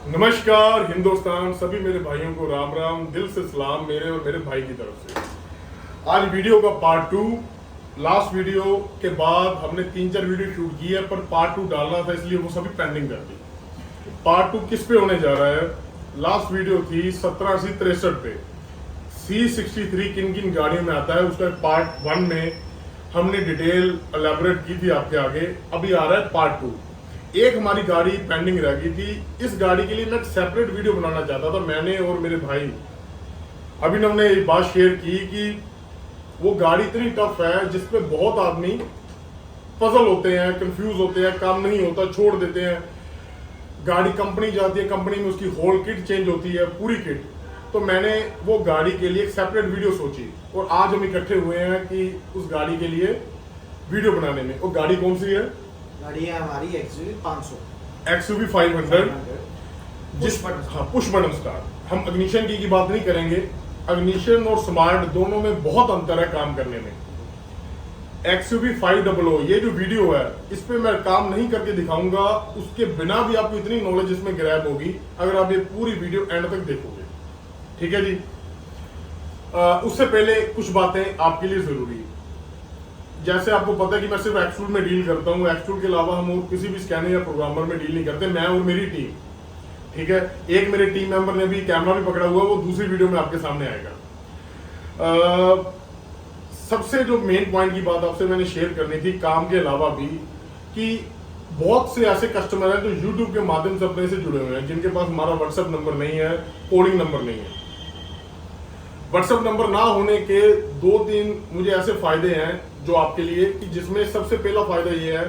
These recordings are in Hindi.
नमस्कार हिंदुस्तान, सभी मेरे भाइयों को राम राम, दिल से सलाम मेरे और मेरे भाई की तरफ से। आज वीडियो का पार्ट 2। लास्ट वीडियो के बाद हमने 3-4 वीडियो शूट की है, पर पार्ट 2 डालना था इसलिए वो सभी पेंडिंग कर दी। पार्ट 2 किस पे होने जा रहा है? लास्ट वीडियो थी 1763 पे। C63 किन किन गाड़ियों में आता है उसका पार्ट 1 में हमने डिटेल एलैबोरेट की थी आपके आगे। अभी आ रहा है पार्ट 2। एक हमारी गाड़ी पेंडिंग रह गई थी। इस गाड़ी के लिए मैं एक सेपरेट वीडियो बनाना चाहता था। मैंने और मेरे भाई अभिनव ने एक बात शेयर की कि वो गाड़ी इतनी टफ है जिसपे बहुत आदमी पजल होते हैं, कंफ्यूज होते हैं, काम नहीं होता, छोड़ देते हैं। गाड़ी कंपनी जाती है, कंपनी में उसकी होल किट चेंज होती है, पूरी किट। तो मैंने वो गाड़ी के लिए एक सेपरेट वीडियो सोची और आज हम इकट्ठे हुए हैं कि उस गाड़ी के लिए वीडियो बनाने में। वो गाड़ी कौन सी है? गाड़ी है हमारी XUV 500, XUV 500 push button start. हम अग्निशन की बात नहीं करेंगे। अग्निशन और स्मार्ट दोनों में बहुत अंतर है काम करने में। XUV 500 ये जो वीडियो है इस पे मैं काम नहीं करके दिखाऊंगा, उसके बिना भी आपको इतनी नॉलेज इसमें ग्रैब होगी अगर आप ये पूरी वीडियो एंड तक देखोगे। ठीक है जी। उससे पहले कुछ बातें आपके लिए जरूरी है। जैसे आपको पता है कि मैं सिर्फ एक्सट्रूड में डील करता हूँ। एक्सट्रूड के अलावा हम और किसी भी स्कैनर या प्रोग्रामर में डील नहीं करते, मैं और मेरी टीम। ठीक है। एक मेरे टीम मेंबर ने भी कैमरा भी पकड़ा हुआ है, वो दूसरी वीडियो में आपके सामने आएगा। सबसे जो मेन पॉइंट की बात आपसे मैंने शेयर करनी थी काम के अलावा भी, कि बहुत से ऐसे कस्टमर हैं जो यूट्यूब के माध्यम से अपने से जुड़े हुए हैं, जिनके पास हमारा व्हाट्सएप नंबर नहीं है, कोडिंग नंबर नहीं है। व्हाट्सएप नंबर ना होने के 2-3 मुझे ऐसे फायदे हैं जो आपके लिए, कि जिसमें सबसे पहला फायदा ये है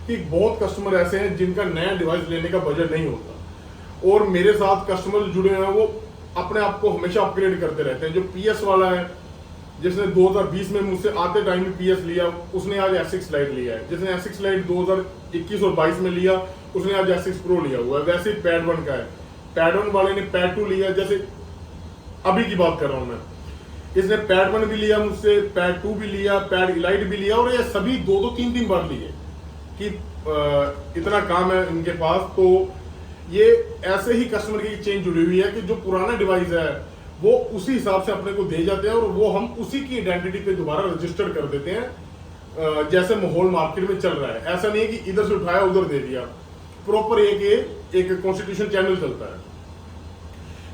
कि बहुत कस्टमर ऐसे हैं जिनका नया डिवाइस लेने का बजट नहीं होता और मेरे साथ कस्टमर जुड़े हुए हैं, वो अपने आप को हमेशा अपग्रेड करते रहते हैं। जो PS वाला है, जिसने 2020 में मुझसे आते टाइम में PS लिया, उसने आज S6 लाइट लिया है। जिसने S6 लाइट 2021 और 22 में लिया, उसने आज S6 प्रो लिया हुआ है। वैसे ही पैड 1 का है, पैड 1 वाले ने पैड 2 लिया। जैसे अभी की बात कर रहा हूं मैं, इसने पैड 1 भी लिया मुझसे, पैड 2 भी लिया, पैड इलाइट भी लिया, और ये सभी 2-3 बार लिए कि इतना काम है इनके पास। तो ये ऐसे ही कस्टमर की चेन जुड़ी हुई है कि जो पुराना डिवाइस है वो उसी हिसाब से अपने को दे जाते हैं और वो हम उसी की आइडेंटिटी पे दोबारा रजिस्टर कर देते हैं, जैसे माहौल मार्केट में चल रहा है। ऐसा नहीं है कि इधर से उठाया उधर दे दिया। प्रॉपर एक कॉन्स्टिट्यूशन चैनल चलता है।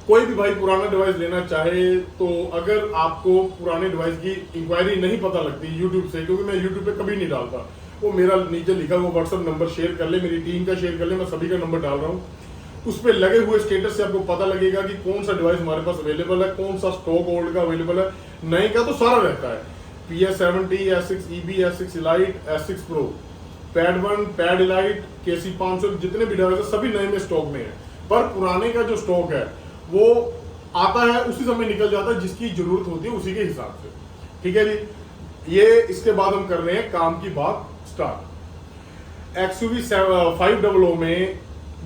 कोई भी भाई पुराना डिवाइस लेना चाहे तो अगर आपको पुराने डिवाइस की इंक्वायरी नहीं पता लगती यूट्यूब से, क्योंकि मैं यूट्यूब पे कभी नहीं डालता, वो मेरा नीचे लिखा हुआ व्हाट्सएप नंबर शेयर कर ले, मेरी टीम का शेयर कर ले, मैं सभी का नंबर डाल रहा हूँ। उस पर लगे हुए स्टेटस से आपको पता लगेगा कि कौन सा डिवाइस हमारे पास अवेलेबल है, कौन सा स्टॉक ओल्ड का अवेलेबल है। नए का तो सारा रहता है, PS70, S6 EB, S6 elite, S6 pro, pad 1, pad elite, KC 500, जितने भी डिवाइस है सभी नए में स्टॉक में है। पर पुराने का जो स्टॉक है वो आता है उसी समय निकल जाता है, जिसकी जरूरत होती है उसी के हिसाब से। ठीक है जी। ये इसके बाद हम कर रहे हैं काम की बात स्टार्ट। XUV 500 में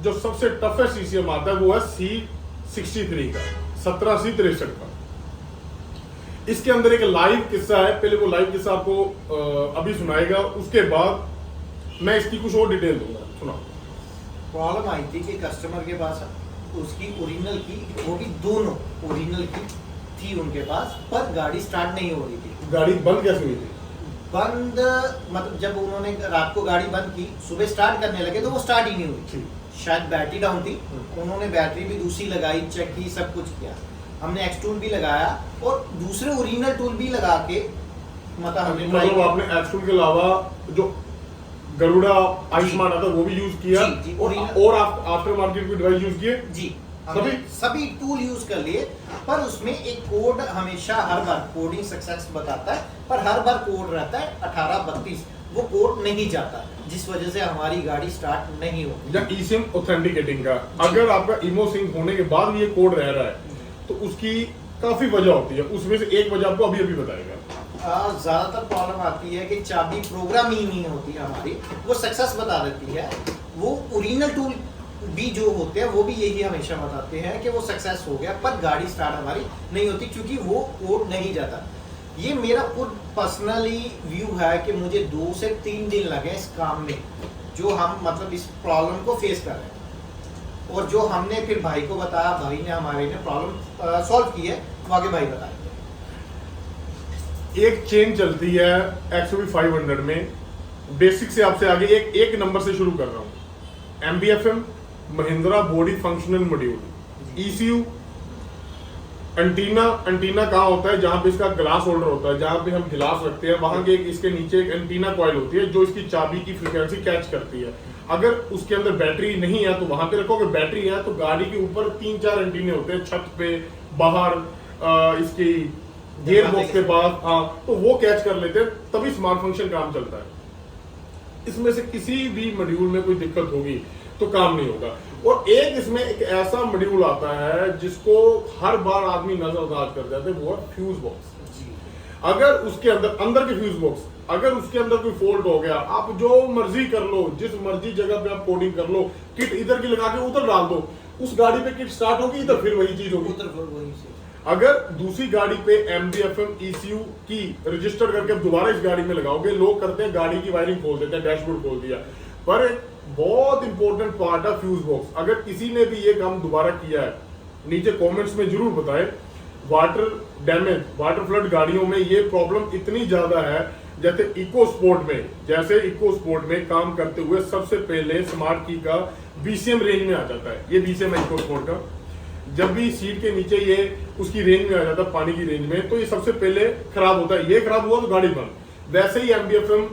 जो सबसे टफेस्ट CCM आता है वो है C63 का, 1763 का। इसके अंदर एक लाइव किस्सा है, पहले वो लाइव किस्सा आपको अभी सुनाएगा, उसके बाद मैं इसकी कुछ और डिटेल दूंगा। सुना। प्रॉब्लम आई थी कि कस्टमर के पास उसकी ओरिजिनल की, वो भी दोनों ओरिजिनल की थी उनके पास, पर गाड़ी स्टार्ट नहीं हो रही थी। गाड़ी बंद कैसे हुई थी? बंद मतलब जब उन्होंने रात को गाड़ी बंद की, सुबह स्टार्ट करने लगे तो वो स्टार्ट ही नहीं हुई थी। शायद बैटरी डाउन थी। उन्होंने बैटरी भी दूसरी लगाई, चेक की, सब कुछ किया। हमने एक्स टूल भी लगाया और दूसरे ओरिजिनल टूल भी लगा के मतलब आपने एक्स टूल के अलावा जो गरुड़ा आयुष्मान आता वो भी यूज किया जी, और आफ्टर मार्केट भी डिवाइस यूज किए जी। सभी टूल यूज कर लिए, पर उसमें एक कोड हमेशा हर बार कोडिंग सक्सेस बताता है, पर हर बार कोड रहता है 1832, वो कोड नहीं जाता, जिस वजह से हमारी गाड़ी स्टार्ट नहीं होती। या eSIM ऑथेंटिकेटिंग का, अगर आपका ईमो सिंक होने के बाद ये कोड रह रहा है तो उसकी काफी वजह होती है। उसमें से एक वजह आपको अभी बताएगा। ज्यादातर प्रॉब्लम आती है कि चाबी प्रोग्राम ही नहीं होती हमारी, वो सक्सेस बता देती है। वो ओरिजिनल टूल भी जो होते हैं वो भी यही हमेशा बताते हैं कि वो सक्सेस हो गया, पर गाड़ी स्टार्ट हमारी नहीं होती क्योंकि वो कोड नहीं जाता। ये मेरा खुद पर्सनली व्यू है कि मुझे 2 से 3 दिन लगे इस काम में, जो हम मतलब इस प्रॉब्लम को फेस कर रहे हैं। और जो हमने फिर भाई को बताया, भाई ने हमारे ने प्रॉब्लम सॉल्व की है, वो आगे भाई बताएंगे। एक चेन चलती है XUV 500 में, बेसिक से आपसे आगे एक नंबर से शुरू कर रहा हूँ। MBFM Mahindra body functional module, ECU, antenna कहाँ होता है, जहां पे इसका ग्लास होल्डर होता है, जहां पे हम गिलास रखते हैं, वहां के इसके नीचे एक अंटीना कॉइल होती है जो इसकी चाबी की फ्रीक्वेंसी कैच करती है। अगर उसके अंदर बैटरी नहीं है तो वहां पे रखोगे, बैटरी है तो गाड़ी के ऊपर 3-4 एंटीने होते हैं, छत पे, बाहर, इसकी गियर बॉक्स के पास, हाँ, तो वो कैच कर लेते हैं, तभी स्मार्ट फंक्शन काम चलता है। इसमें से किसी भी मॉड्यूल में कोई दिक्कत होगी तो काम नहीं होगा। और एक इसमें एक ऐसा मॉड्यूल आता है जिसको हर बार आदमी नजरअंदाज कर जाते हैं, वो है फ्यूज बॉक्स। अगर उसके अंदर के फ्यूज बॉक्स, अगर उसके अंदर कोई फॉल्ट हो गया, आप जो मर्जी कर लो, जिस मर्जी जगह पे आप कोडिंग कर लो, किट इधर की लगा के उधर डाल दो, उस गाड़ी पे किट स्टार्ट होगी, इधर फिर वही चीज होगी। अगर दूसरी गाड़ी पे MBFM ECU की रजिस्टर करके अब दोबारा इस गाड़ी में लगाओगे, लोग करते हैं गाड़ी की वायरिंग खोल देते हैं, डैशबोर्ड खोल दिया, पर बहुत इंपॉर्टेंट पार्ट है फ्यूज बॉक्स। अगर किसी ने भी ये काम दोबारा किया है, नीचे कमेंट्स में जरूर बताएं। वाटर डैमेज, वाटर फ्लड गाड़ियों में ये प्रॉब्लम इतनी ज्यादा है, जैसे इको स्पोर्ट में काम करते हुए सबसे पहले स्मार्ट की का BCM रेंज में आ जाता है। ये BCM है इको स्पोर्ट का। जब भी सीट के नीचे ये उसकी रेंज में आ जाता है, पानी की रेंज में, तो ये सबसे पहले खराब होता है। ये खराब हुआ तो गाड़ी बंद। वैसे ही MBFM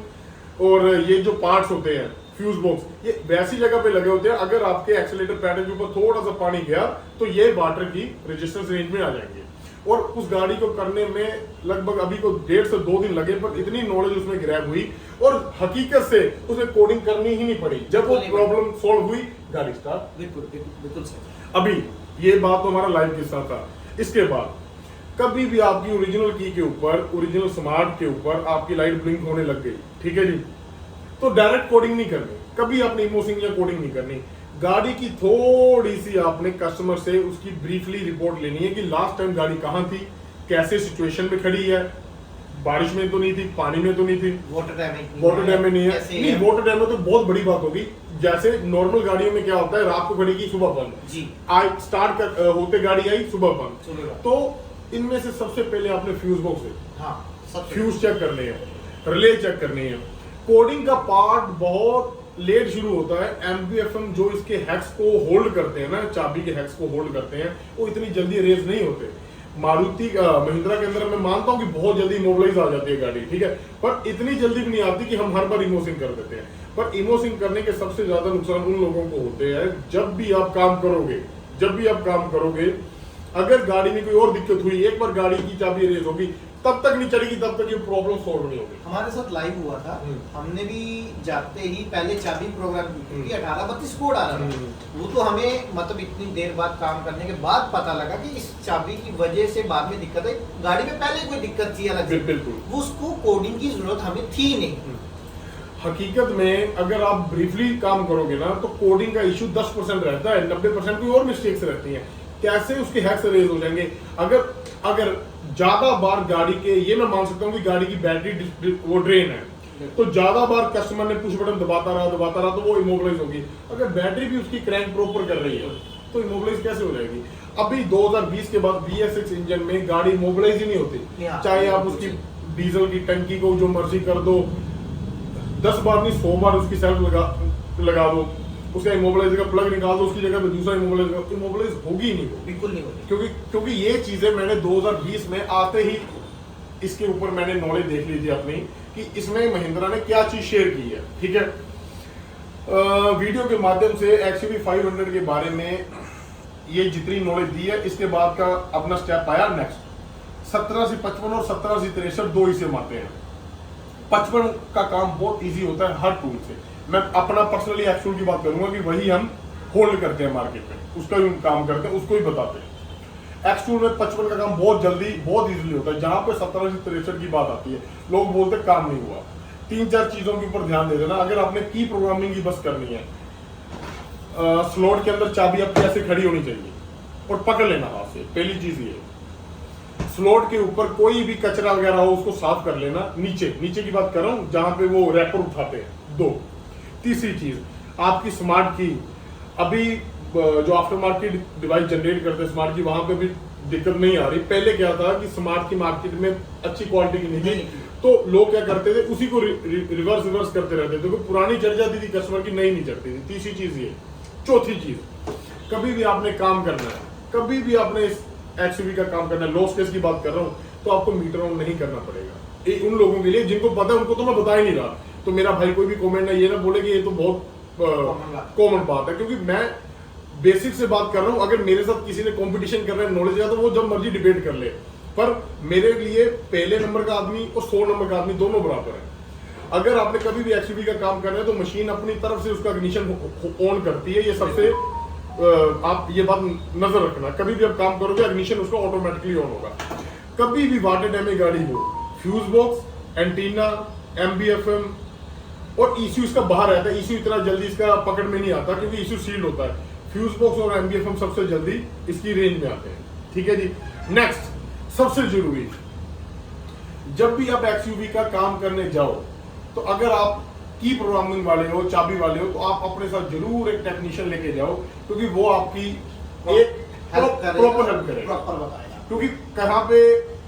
और ये जो पार्ट्स होते हैं फ्यूज बॉक्स, ये वैसी जगह पे लगे होते हैं, अगर आपके एक्सीलरेटर पैडल के ऊपर थोड़ा सा पानी गया तो ये वाटर की रेजिस्टेंस रेंज में आ जाएंगे। और उस गाड़ी को करने में लगभग अभी को 1.5 से 2 दिन लगे, पर इतनी नॉलेज उसमें ग्रैब हुई और हकीकत से उसमें कोडिंग करनी ही नहीं पड़ी। जब वो प्रॉब्लम सॉल्व हुई, गाड़ी स्टार्ट। बिल्कुल सही। अभी ये बात तो हमारा लाइव किस्सा था। इसके बाद कभी भी आपकी ओरिजिनल की के ऊपर, ओरिजिनल स्मार्ट के ऊपर आपकी लाइट ब्लिंक होने लग गई, ठीक है जी, तो डायरेक्ट कोडिंग नहीं करनी, कभी आपने इमोसिंग या कोडिंग नहीं करनी। गाड़ी की थोड़ी सी आपने कस्टमर से उसकी ब्रीफली रिपोर्ट लेनी है कि लास्ट टाइम गाड़ी कहां थी, कैसे सिचुएशन में खड़ी है, बारिश में तो नहीं थी, पानी में तो नहीं थी, वाटर डैम में नहीं है। नहीं, वाटर डैम में तो बहुत बड़ी बात होगी। जैसे नॉर्मल गाड़ियों में क्या होता है, रात को खड़ेगी, सुबह बंद, आज स्टार्ट होते गाड़ी आई, सुबह बंद। तो इनमें से सबसे पहले आपने फ्यूज बॉक्स फ्यूज चेक करने हैं, रिले चेक करनी है। कोडिंग का पार्ट बहुत लेट शुरू होता है। MBFM जो इसके हैक्स को होल्ड करते हैं ना, चाबी के हैक्स को होल्ड करते हैं, वो इतनी जल्दी रेज नहीं होते। मारुति महिंद्रा के अंदर मैं मानता हूं कि बहुत जल्दी इमोबलाइज आ जाती है गाड़ी, ठीक है, पर इतनी जल्दी भी नहीं आती कि हम हर बार इमोसिंग कर देते हैं। पर इमोसिंग करने के सबसे ज्यादा नुकसान उन लोगों को होते हैं जब भी आप काम करोगे, अगर गाड़ी में कोई और दिक्कत हुई, एक बार गाड़ी की चाबी रेज होगी, तब तक नहीं चलेगी, तब तक ये प्रॉब्लम सॉल्व नहीं होगी। हमारे साथ लाइव हुआ था, हमने भी जाते ही पहले चाबी प्रोग्राम की थी, 1832 कोड आ रहा था। वो तो हमें मतलब इतनी देर बाद काम करने के बाद पता लगा कि इस चाबी की वजह से बाद में दिक्कत है। गाड़ी में पहले कोई दिक्कत थी अलग से, बिल्कुल, उसको कोडिंग की जरूरत हमें थी नहीं। हकीकत में अगर आप ब्रीफली काम करोगे ना, तो कोडिंग का इशू 10% रहता है, 90% कोई और मिस्टेक्स रहती हैं। कैसे उसके हैक्स रेज हो जाएंगे? अगर ज्यादा बार गाड़ी के, ये मैं मान सकता हूँ कि गाड़ी की बैटरी वो ड्रेन है, तो ज्यादा बार कस्टमर ने पुश बटन दबाता रहा तो वो इमोबलाइज होगी। अगर बैटरी भी उसकी क्रैंक प्रॉपर कर रही है तो इमोबलाइज कैसे हो जाएगी? अभी 2020 के बाद BS6 इंजन में गाड़ी इमोबलाइज ही नहीं होती, चाहे आप उसकी डीजल की टंकी को जो मर्जी कर दो, 10 बार नहीं 100 बार उसकी सेल्फ लगा दो, उसका इमोबलाइजर का प्लग निकाल दो, उसकी जगह पे दूसरा इमोबलाइज होगी ही नहीं, बिल्कुल नहीं होगी। क्योंकि ये चीजें मैंने 2020 में आते ही इसके ऊपर मैंने नॉलेज देख ली थी अपनी कि इसमें महिंद्रा ने क्या चीज शेयर की है, ठीक है। वीडियो के माध्यम से XUV 500 के बारे में ये जितनी नॉलेज दी है, इसके बाद का अपना स्टेप आया नेक्स्ट 17C55 और 17C63 दो ही सेम आते हैं। 55 का काम बहुत इजी होता है हर टूल से। मैं अपना पर्सनली एक्चुअल की बात करूंगा कि वही हम होल्ड करते हैं मार्केट में, उसका भी काम करते हैं, उसको ही बताते हैं। X2 में 55 का काम बहुत जल्दी, बहुत इजीली होता है। जहां पे 17C63 की बात आती है, लोग बोलते काम नहीं हुआ। 3-4 चीजों के ऊपर ध्यान दे देना। अगर आपने की प्रोग्रामिंग की बस करनी है, स्लॉट के अंदर चाबी आपकी ऐसे खड़ी होनी चाहिए और पकड़ लेना हाथ से, पहली चीज ये। स्लॉट के ऊपर कोई भी कचरा वगैरह हो उसको साफ कर लेना, नीचे की बात कर रहा हूं जहां पे वो रैपर उठाते हैं। 2, तीसरी चीज आपकी स्मार्ट की। अभी जो आफ्टर मार्केट डिवाइस जनरेट करते हैं स्मार्ट की, वहां पे भी दिक्कत नहीं आ रही। पहले क्या था कि स्मार्ट की मार्केट में अच्छी क्वालिटी की नहीं थी, तो लोग क्या करते थे, उसी को रिवर्स करते रहते थे, तो पुरानी चढ़ जाती थी कस्टमर की, नई नहीं चढ़ती थी। तीसरी चीज ये। चौथी चीज, कभी भी आपने काम करना है, कभी भी आपने इस एक्सयूवी का काम करना है, लॉस केस की बात कर रहा हूँ, तो आपको मीटर ऑन नहीं करना पड़ेगा। उन लोगों के लिए जिनको पता है, उनको तो मैं बता ही नहीं रहा। तो मेरा भाई कोई भी कमेंट है ये ना बोले कि ये तो बहुत कॉमन बात है, क्योंकि मैं बेसिक से बात कर रहा हूँ। अगर मेरे साथ किसी ने कंपटीशन कर रहा है नॉलेज का, तो वो जब मर्जी डिबेट कर ले, पर मेरे लिए पहले नंबर का आदमी और 100 नंबर का आदमी दोनों बराबर है। अगर आपने कभी भी एक्सयूवी का काम करना है, तो मशीन अपनी तरफ से उसका इग्निशन ऑन करती है। ये सबसे आप ये बात नजर रखना, कभी भी आप काम करोगे इग्निशन उसका ऑटोमेटिकली ऑन होगा। कभी भी वाटर डैमेज गाड़ी हो, फ्यूज बॉक्स, एंटीना, एमबीएफएम और ईसीयू इसका बाहर रहता है। ईसीयू इतना जल्दी इसका पकड़ में नहीं आता, क्योंकि ईसीयू सील्ड होता है। फ्यूज बॉक्स और एमबीएफएम सबसे जल्दी इसकी रेंज में आते हैं। ठीक है जी। नेक्स्ट, सबसे जरूरी, जब भी आप एक्सयूवी का काम करने जाओ, तो अगर आप की प्रोग्रामिंग वाले हो, चाबी वाले हो, तो आप अपने साथ जरूर एक टेक्नीशियन लेके जाओ, क्योंकि वो आपकी एक प्रॉपर हेल्प करेगा, प्रॉपर बताएगा। क्योंकि कहाँ पे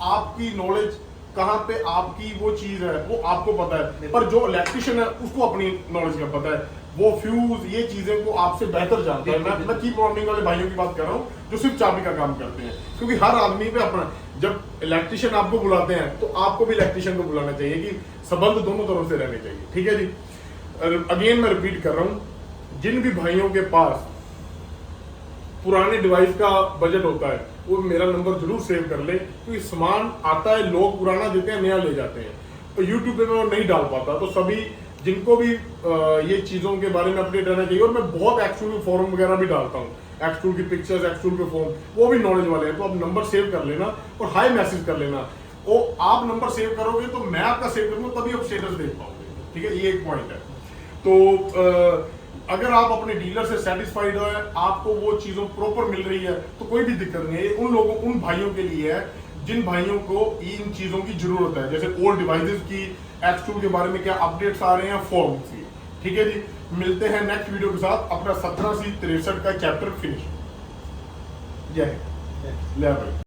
आपकी नॉलेज, कहाँ पे आपकी वो चीज है, वो आपको पता है, पर जो इलेक्ट्रिशियन है उसको अपनी नॉलेज का पता है। वो फ्यूज, ये चीजें को आपसे बेहतर जानता है। मैं की प्रोग्रामिंग वाले भाइयों की बात कर रहा हूँ, जो सिर्फ चाबी का काम करते हैं, क्योंकि हर आदमी पे अपना, जब इलेक्ट्रिशियन आपको बुलाते हैं, तो आपको भी इलेक्ट्रिशियन को बुलाना चाहिए, कि संबंध दोनों तरफ से रहने चाहिए। ठीक है जी। अगेन मैं रिपीट कर रहा हूँ, जिन भी भाइयों के पास पुराने डिवाइस का बजट होता है, वो मेरा नंबर जरूर सेव कर ले, क्योंकि सामान आता है, लोग पुराना देते हैं, नया ले जाते हैं। तो यूट्यूब पे मैं नहीं डाल पाता, तो सभी जिनको भी ये चीजों के बारे में अपडेट रहना चाहिए, और मैं बहुत एक्चुअल फॉर्म वगैरह भी डालता हूँ, एक्चुअल की पिक्चर्स, एक्चुअल के फॉर्म, वो भी नॉलेज वाले हैं। तो आप नंबर सेव कर लेना और हाई मैसेज कर लेना। और आप नंबर सेव करोगे तो मैं आपका सेव करूंगा, तभी आप स्टेटस देख पाओगे। ठीक है, ये एक पॉइंट है। तो अगर आप अपने डीलर से सेटिस्फाइड हो, आपको वो चीजों प्रॉपर मिल रही है, तो कोई भी दिक्कत नहीं है। उन लोगों, उन भाइयों के लिए है जिन भाइयों को इन चीजों की जरूरत है, जैसे ओल्ड डिवाइसेस की, एक्स2 के बारे में क्या अपडेट्स आ रहे हैं, फॉर्म्स की। ठीक है जी। मिलते हैं नेक्स्ट वीडियो के साथ। अपना 17 से 63 का चैप्टर फिनिश। जय हिंद। ले भाई।